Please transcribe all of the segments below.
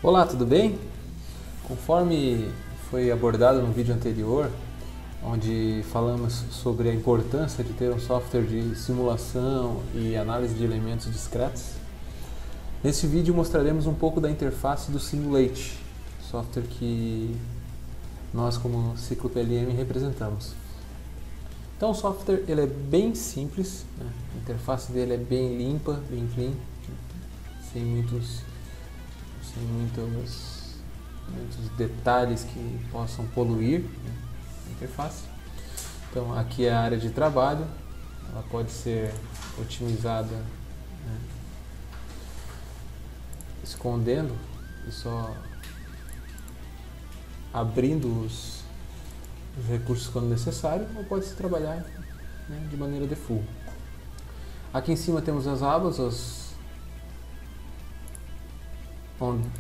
Olá, tudo bem? Conforme foi abordado no vídeo anterior, onde falamos sobre a importância de ter um software de simulação e análise de elementos discretos, nesse vídeo mostraremos um pouco da interface do Simulate, software que nós como Ciclo PLM representamos. Então o software ele é bem simples, né? A interface dele é bem limpa, bem clean, sem muitos detalhes que possam poluir, né, a interface. Então aqui é a área de trabalho, ela pode ser otimizada, né, escondendo e só abrindo os recursos quando necessário, ou pode se trabalhar, né, de maneira default. Aqui em cima temos as abas,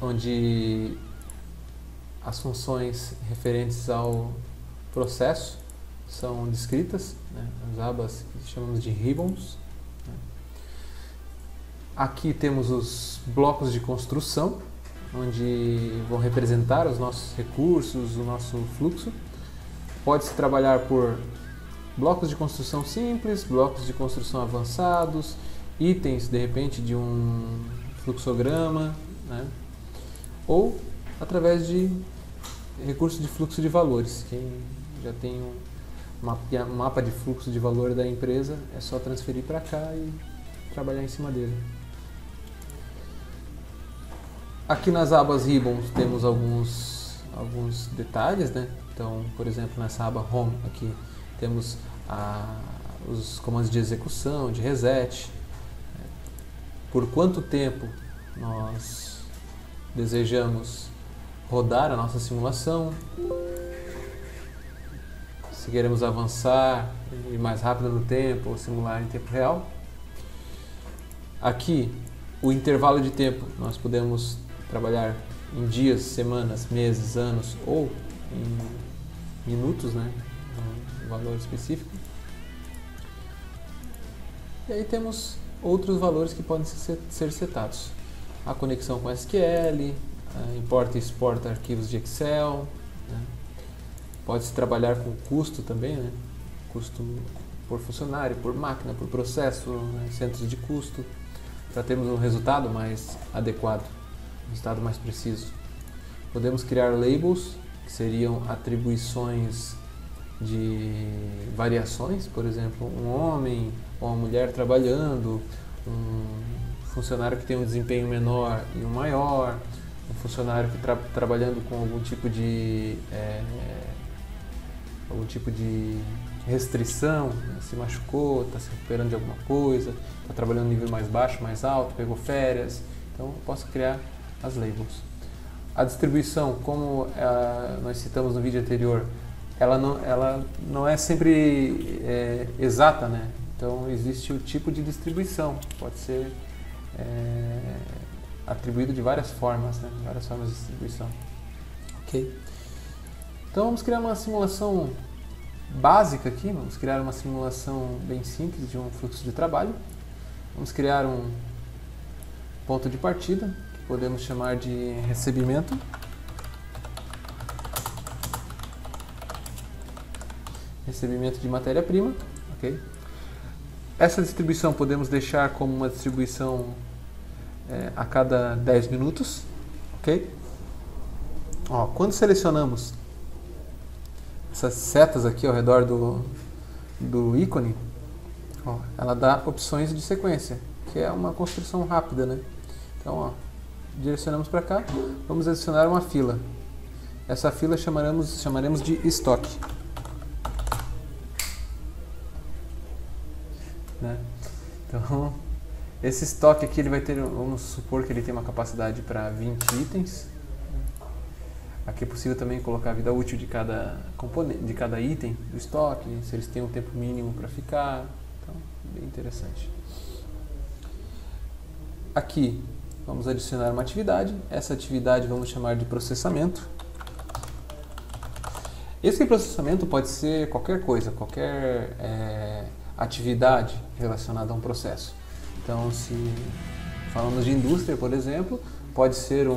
onde as funções referentes ao processo são descritas, né, as abas que chamamos de ribbons, né. Aqui temos os blocos de construção, onde vão representar os nossos recursos, o nosso fluxo. Pode-se trabalhar por blocos de construção simples, blocos de construção avançados, itens de repente de um fluxograma, né? Ou através de recursos de fluxo de valores. Quem já tem um mapa de fluxo de valor da empresa, é só transferir para cá e trabalhar em cima dele. Aqui nas abas Ribbons temos alguns detalhes, né? Então, por exemplo, nessa aba Home aqui temos os comandos de execução, de reset, por quanto tempo nós desejamos rodar a nossa simulação, se queremos avançar, ir mais rápido no tempo ou simular em tempo real. Aqui, o intervalo de tempo, nós podemos trabalhar em dias, semanas, meses, anos ou em minutos, né, um valor específico. E aí temos outros valores que podem ser setados. A conexão com SQL, importa e exporta arquivos de Excel, né. Pode-se trabalhar com custo também, né, custo por funcionário, por máquina, por processo, né, centros de custo, para termos um resultado mais adequado, um resultado mais preciso. Podemos criar labels, que seriam atribuições de variações, por exemplo, um homem ou uma mulher trabalhando, um funcionário que tem um desempenho menor e um maior, um funcionário que trabalhando com algum tipo de restrição, né, se machucou, está se recuperando de alguma coisa, está trabalhando no nível mais baixo, mais alto, pegou férias. Então eu posso criar as labels. A distribuição, como nós citamos no vídeo anterior, ela não é sempre exata, né? Então existe o tipo de distribuição, pode ser atribuído de várias formas, né? Várias formas de distribuição. Ok? Então vamos criar uma simulação básica aqui, vamos criar uma simulação bem simples de um fluxo de trabalho. Vamos criar um ponto de partida, que podemos chamar de recebimento. Recebimento de matéria-prima, ok? Essa distribuição podemos deixar como uma distribuição a cada 10 minutos, ok? Ó, quando selecionamos essas setas aqui ao redor do ícone, ó, ela dá opções de sequência, que é uma construção rápida, né? Então, ó, direcionamos para cá, vamos adicionar uma fila. Essa fila chamaremos de estoque. Né? Então, esse estoque aqui ele vai ter, vamos supor que ele tem uma capacidade para 20 itens. Aqui é possível também colocar a vida útil de cada componente, de cada item do estoque, se eles têm um tempo mínimo para ficar. Então, bem interessante. Aqui vamos adicionar uma atividade. Essa atividade vamos chamar de processamento. Esse processamento pode ser qualquer coisa, qualquer atividade relacionada a um processo. Então, se falamos de indústria, por exemplo, pode ser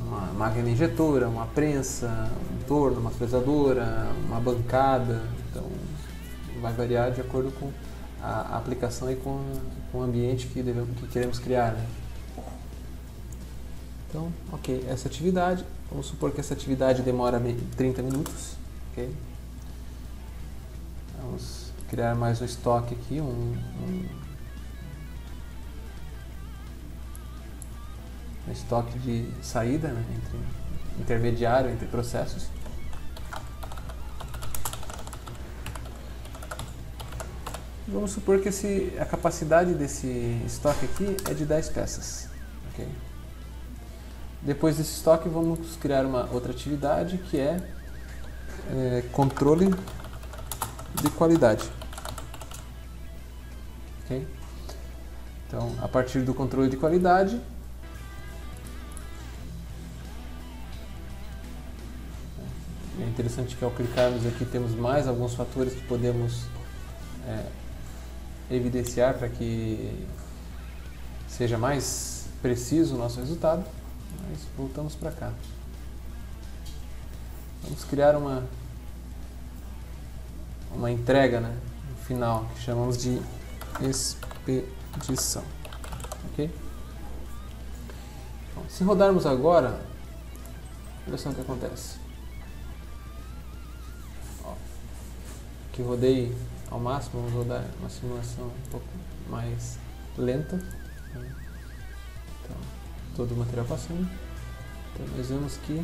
uma máquina injetora, uma prensa, um torno, uma fresadora, uma bancada. Então vai variar de acordo com a aplicação e com o ambiente que queremos criar, né? Então, ok, essa atividade, vamos supor que essa atividade demora 30 minutos, ok? Vamos criar mais um estoque aqui, um estoque de saída, né, intermediário entre processos. Vamos supor que a capacidade desse estoque aqui é de 10 peças. Okay? Depois desse estoque, vamos criar uma outra atividade que é controle de qualidade. Okay? Então, a partir do controle de qualidade, é interessante que ao clicarmos aqui temos mais alguns fatores que podemos evidenciar para que seja mais preciso o nosso resultado. Mas voltamos para cá. Vamos criar uma entrega, né, no final, que chamamos de expedição. Ok? Bom, se rodarmos agora, olha só o que acontece. Aqui rodei ao máximo, vamos rodar uma simulação um pouco mais lenta. Né? Então, todo o material passando. Então, nós vemos que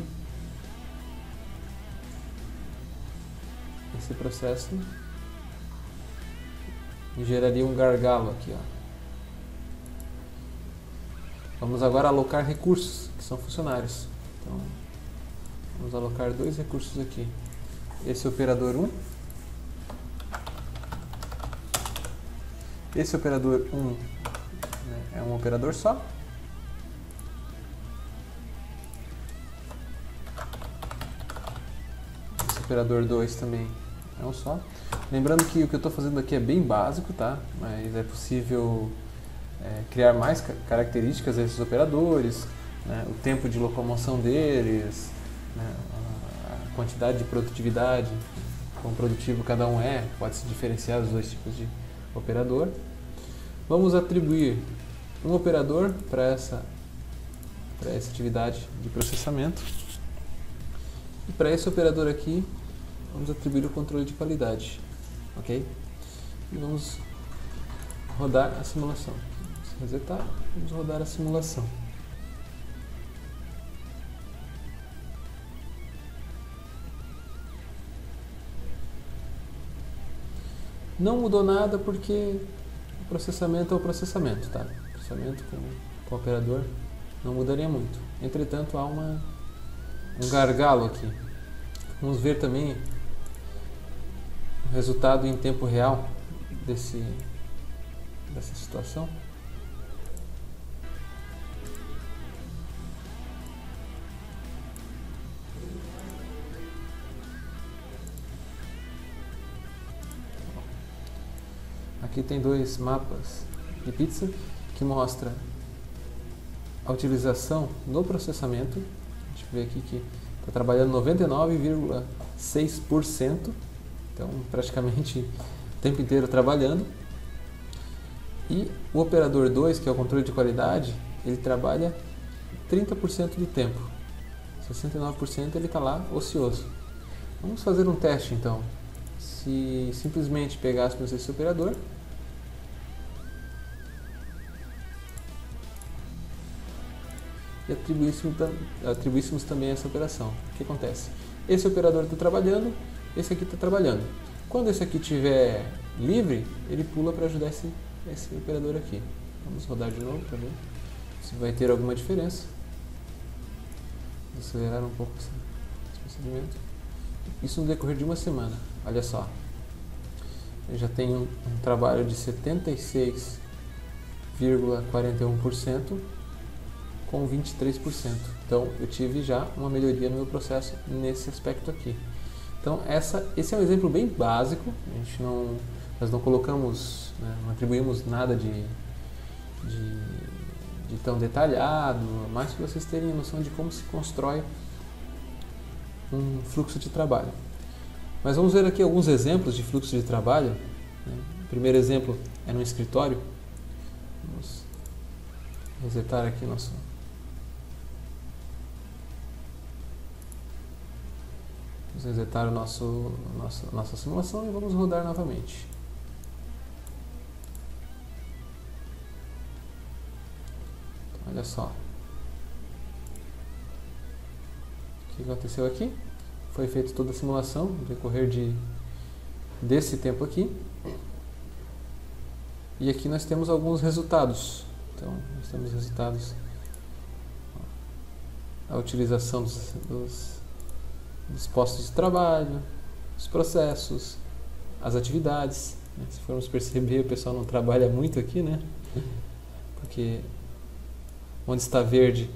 esse processo geraria um gargalo aqui, ó. Vamos agora alocar recursos, que são funcionários. Então, vamos alocar 2 recursos aqui. Esse operador 1. Esse operador 1, né, é um operador só. Esse operador 2 também é um só. Lembrando que o que eu estou fazendo aqui é bem básico, tá? Mas é possível criar mais características desses operadores, né? O tempo de locomoção deles, né? A quantidade de produtividade, quão produtivo cada um é, pode se diferenciar dos 2 tipos de operador. Vamos atribuir um operador para essa atividade de processamento. E para esse operador aqui, vamos atribuir o controle de qualidade. Ok? E vamos rodar a simulação. Vamos resetar, vamos rodar a simulação. Não mudou nada porque o processamento é o processamento, tá? O processamento com o operador não mudaria muito. Entretanto, há um gargalo aqui. Vamos ver também o resultado em tempo real dessa situação. Aqui tem 2 mapas de pizza que mostra a utilização no processamento. A gente vê aqui que está trabalhando 99,6%, então praticamente o tempo inteiro trabalhando. E o operador 2, que é o controle de qualidade, ele trabalha 30% do tempo. 69% ele está lá ocioso. Vamos fazer um teste então. Se simplesmente pegássemos esse operador e atribuíssemos também essa operação. O que acontece? Esse operador está trabalhando, esse aqui está trabalhando. Quando esse aqui estiver livre, ele pula para ajudar esse operador aqui. Vamos rodar de novo para ver se vai ter alguma diferença. Vou acelerar um pouco esse procedimento. Isso no decorrer de uma semana. Olha só. Eu já tenho um trabalho de 76,41% com 23%. Então, eu tive já uma melhoria no meu processo nesse aspecto aqui. Então, esse é um exemplo bem básico. Nós não colocamos, né, não atribuímos nada de de tão detalhado, mas para vocês terem a noção de como se constrói um fluxo de trabalho. Mas vamos ver aqui alguns exemplos de fluxo de trabalho. O primeiro exemplo é no escritório. Vamos resetar aqui nossa simulação e vamos rodar novamente. Então, olha só. O que aconteceu aqui? Foi feita toda a simulação no decorrer desse tempo aqui. E aqui nós temos alguns resultados. Então, nós temos resultados. A utilização dos postos de trabalho, os processos, as atividades. Se formos perceber, o pessoal não trabalha muito aqui, né? Porque onde está verde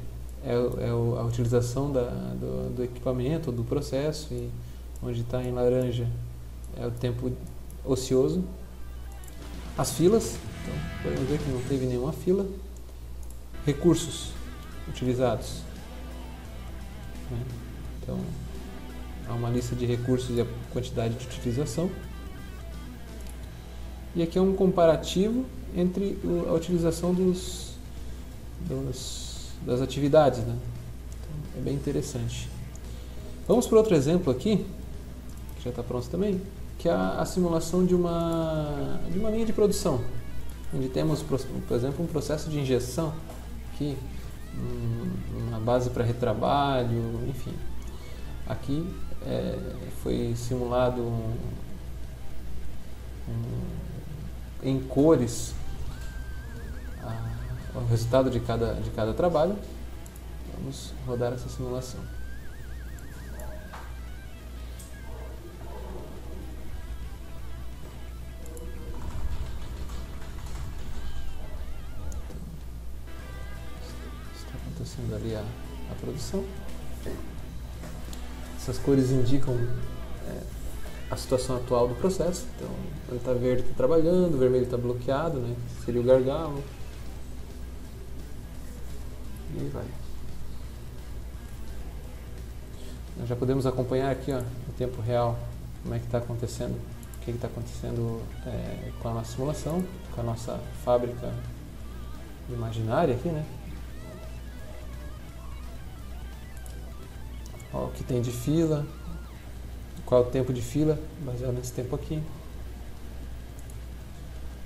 é a utilização do equipamento, do processo, e onde está em laranja é o tempo ocioso. As filas, então podemos ver que não teve nenhuma fila. Recursos utilizados. Então, há uma lista de recursos e a quantidade de utilização. E aqui é um comparativo entre a utilização das atividades, né? Então, é bem interessante. Vamos para outro exemplo aqui, que já está pronto também, que é a simulação de uma linha de produção, onde temos, por exemplo, um processo de injeção aqui, uma base para retrabalho, enfim. Aqui foi simulado em cores o resultado de cada trabalho. Vamos rodar essa simulação. Está acontecendo ali a produção. Essas cores indicam a situação atual do processo. Então, ele está verde, está trabalhando, o vermelho está bloqueado, né? Seria o gargalo. E aí vai. Nós já podemos acompanhar aqui, ó, em tempo real, como é que está acontecendo, o que está acontecendo com a nossa simulação, com a nossa fábrica imaginária aqui, né? Ó, o que tem de fila, qual é o tempo de fila, baseado nesse tempo aqui.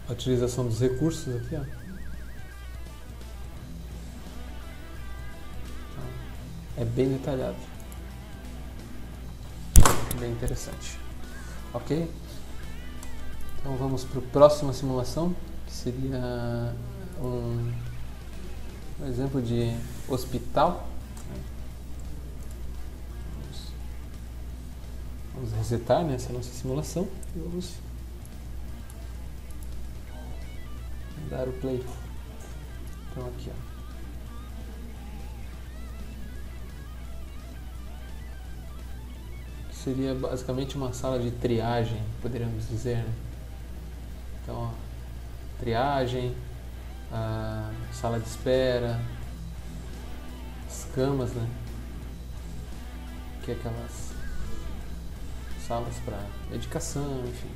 A utilização dos recursos aqui, ó. É bem detalhado. Bem interessante. Ok? Então vamos para a próxima simulação, que seria um exemplo de hospital. Vamos resetar, né, essa nossa simulação e vamos dar o play. Então aqui, ó. Seria basicamente uma sala de triagem, poderíamos dizer, né? Então, ó, triagem, a sala de espera, as camas, né? Que é aquelas salas para medicação, enfim.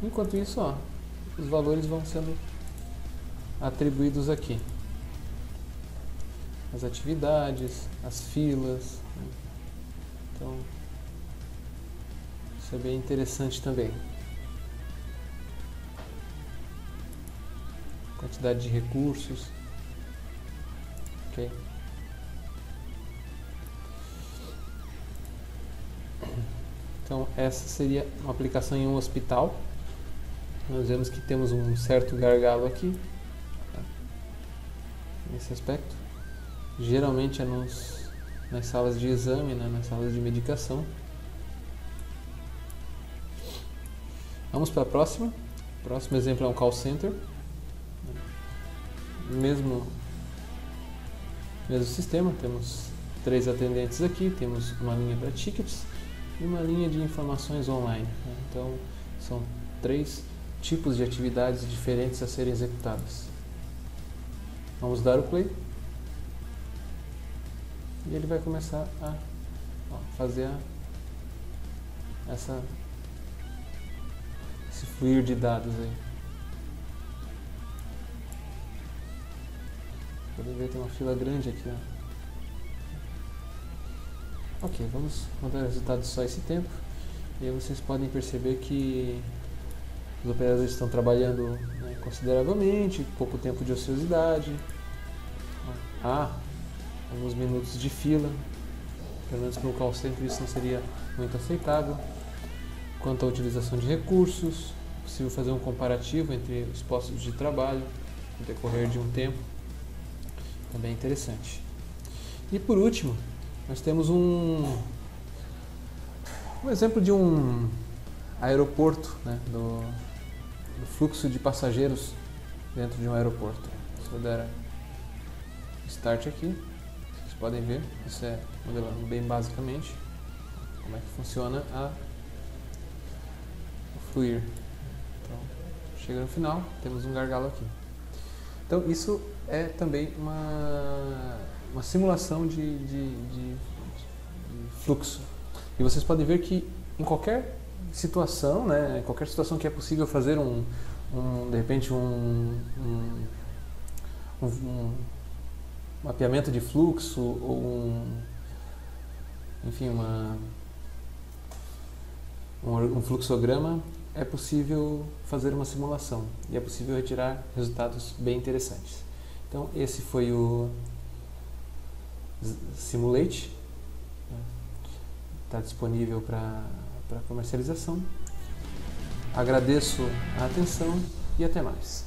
Enquanto isso, ó, os valores vão sendo atribuídos aqui. As atividades, as filas, né? Então, isso é bem interessante também. Quantidade de recursos. Ok? Então, essa seria uma aplicação em um hospital. Nós vemos que temos um certo gargalo aqui, tá? Nesse aspecto. Geralmente é nas salas de exame, né? Nas salas de medicação. Vamos para a próxima. O próximo exemplo é um call center. Mesmo sistema, temos 3 atendentes aqui, temos uma linha para tickets e uma linha de informações online, né? Então, são 3 tipos de atividades diferentes a serem executadas. Vamos dar o play. E ele vai começar a fazer esse fluir de dados aí. Podem ver, tem uma fila grande aqui, ó. Ok, vamos mandar o resultado só esse tempo. E aí vocês podem perceber que os operadores estão trabalhando, né, consideravelmente, pouco tempo de ociosidade. Alguns minutos de fila. Pelo menos para um call center isso não seria muito aceitável. Quanto à utilização de recursos, é possível fazer um comparativo entre os postos de trabalho no decorrer de um tempo. Também é interessante. E por último, nós temos um exemplo de um aeroporto, né, do fluxo de passageiros dentro de um aeroporto. Se eu der start aqui, vocês podem ver, isso é modelando bem basicamente como é que funciona o fluir. Então, chega no final, temos um gargalo aqui. Então isso é também uma simulação de fluxo. E vocês podem ver que em qualquer situação, né, em qualquer situação que é possível fazer de repente um mapeamento de fluxo ou enfim, um fluxograma, é possível fazer uma simulação e é possível retirar resultados bem interessantes. Então esse foi o Simulate, está disponível para comercialização. Agradeço a atenção e até mais.